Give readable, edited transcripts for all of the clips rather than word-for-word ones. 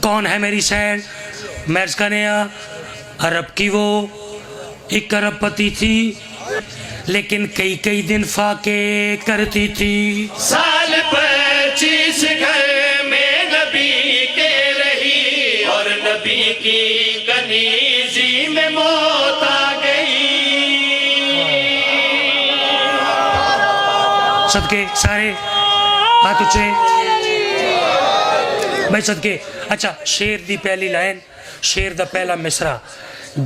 کون ہے میری سین؟ میں عرض کرنے عرب کی وہ ایک ارب پتی تھی لیکن کئی کئی دن فاقے کرتی تھی. سال 25 گھر میں نبی کے رہی اور نبی کی کنیزی میں موت آ گئی. صدقے سارے ہاتھ اچھے بھائی صدقے. اچھا شیر دی پہلی لائن، شیر دا پہلا مصرع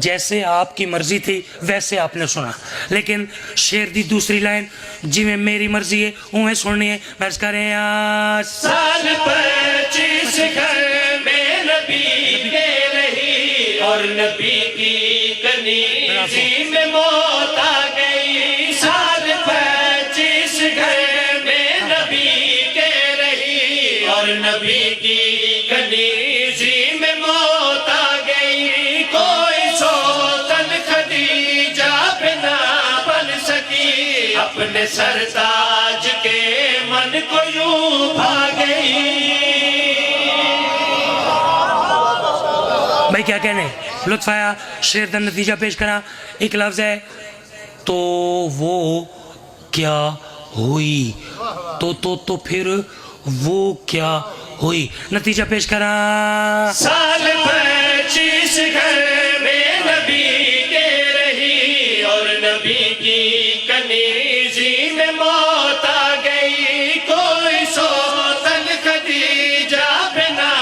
جیسے آپ کی مرضی تھی ویسے آپ نے سنا، لیکن شیر دی دوسری لائن جی میں میری مرضی ہے انہیں سننی ہے. میں عرض کر رہے ہیں سال 25 گھر میں نبی کے رہی اور نبی کی کنیزی میں موت آ گئی. سال 25 گھر میں نبی کے رہی اور نبی کی کنیزی میں موت آ گئی. کوئی سوتن خدیجہ بنا بن سکی اپنے سرتاج کے من کو یوں بھا گئی. بھائی کیا کہنے لطف آیا. شیر دا نتیجہ پیش کرنا. ایک لفظ ہے تو وہ کیا ہوئی، تو پھر وہ کیا ہوئی. نتیجہ پیش کرنا. سال 25 گھر میں نبی کے رہی اور نبی کی کنیزی میں موت آ گئی. کوئی سوتن خدیجہ بنا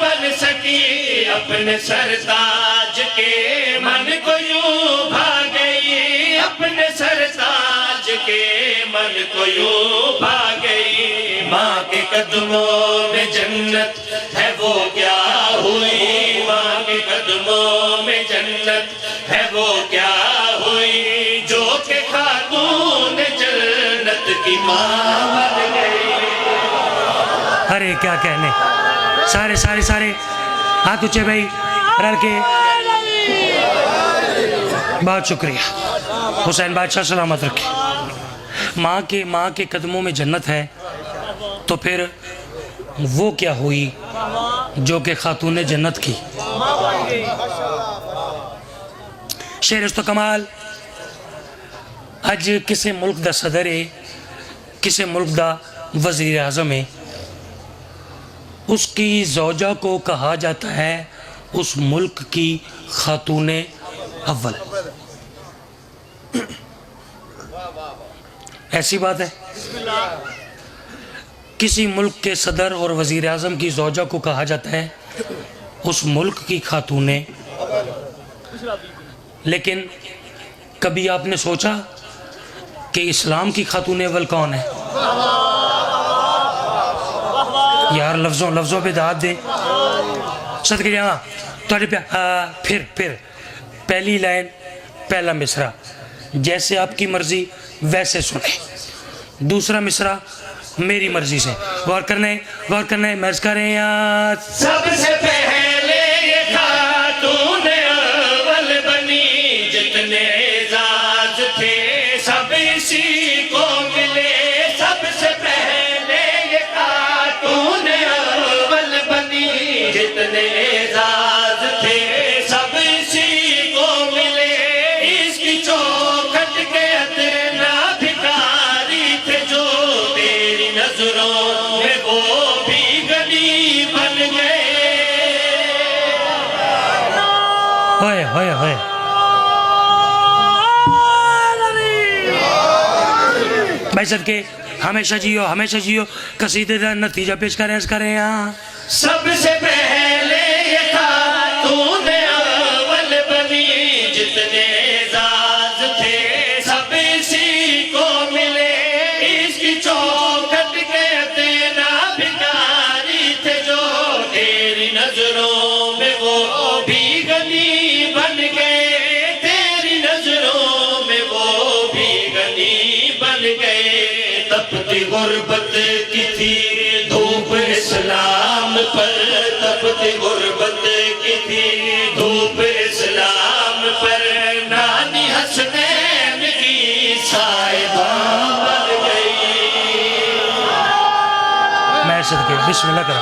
بن سکی اپنے سرتاج کے من کو یوں بھا گئی. اپنے سرتاج کے من کو یوں بھا گئی. ماں کے قدموں میں جنت ہے وہ کیا ہوئی. ماں کے قدموں میں جنت ہے وہ کیا ہوئی جو کہ خاتون جنت کی ماں بن گئی. ارے کیا کہنے. سارے سارے سارے ہاتھ اچھے بھائی رل کے. بہت شکریہ حسین بادشاہ سلامت رکھے. ماں کے قدموں میں جنت ہے تو پھر وہ کیا ہوئی جو کہ خاتون جنت کی. شیر اس تو کمال. اج کسے ملک دا صدر ہے، کسے ملک دا وزیر اعظم ہے، اس کی زوجہ کو کہا جاتا ہے اس ملک کی خاتون اول. ایسی بات ہے. کسی ملک کے صدر اور وزیر اعظم کی زوجہ کو کہا جاتا ہے اس ملک کی خاتون. لیکن کبھی آپ نے سوچا کہ اسلام کی خاتون اول کون ہے؟ یار لفظوں پہ داد دیں. صدقے جہاں پھر پہلی لائن پہلا مصرع جیسے آپ کی مرضی ویسے سنیں. دوسرا مصرع میری مرضی سے. غور کرنے میں عرض کر رہے ہیں سب سے پہلے یہ خاتون اول بنی جتنے اعزاز تھے سب اسی کو ملے. سب سے پہلے یہ خاتون اول بنی جتنے اعزاز تھے سب اسی کو ملے. اس کی چوکھٹ کے ادنا بھکاری تھے جو تیری نظروں میں وہ بھی غنی بن گئے. ہوئے بھائی صدقے ہمیشہ جیو. قصیدے دا نتیجہ پیش کریں ہاں. سب سے پہلے یہ خاتون اول بنی جتنے اعزاز تھے سب اسی کو ملے. اس کی چوکھٹ کے ادنا بھکاری تھے جو تیری نظروں میں وہ بھی غنی بن گئے. تیری نظروں میں وہ بھی غنی بن گئے. تپتی غربت کی تھی دھوپ اسلام پر. تپتی غربت کی تھی دھوپ اسلام پر. نانی حسنین کی صاحبہ بن گئی. میں صدقے بسم اللہ کرا.